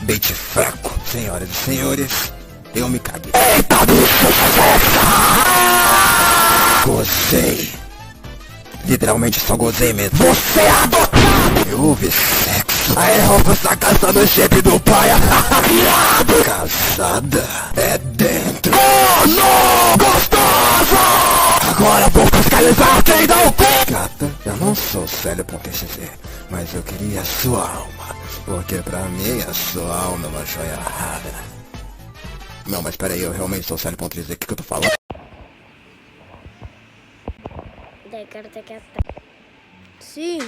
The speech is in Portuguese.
Bait fraco, senhoras e senhores, eu me caguei. Eita, bicho! Gozei. Literalmente só gozei mesmo. Você é adotado! Houve sexo. Aí, Rufus tá caçando o shape do pai. Viado! Casada é dentro. Oh, não! Gostosa! Agora vou fiscalizar quem dá o cu! Gata, eu não sou Célio.xz, mas eu queria sua alma. Porque pra mim a sua alma é uma joia rara. Não, mas peraí, eu realmente sou Célio.xz, o que eu tô falando? Sim.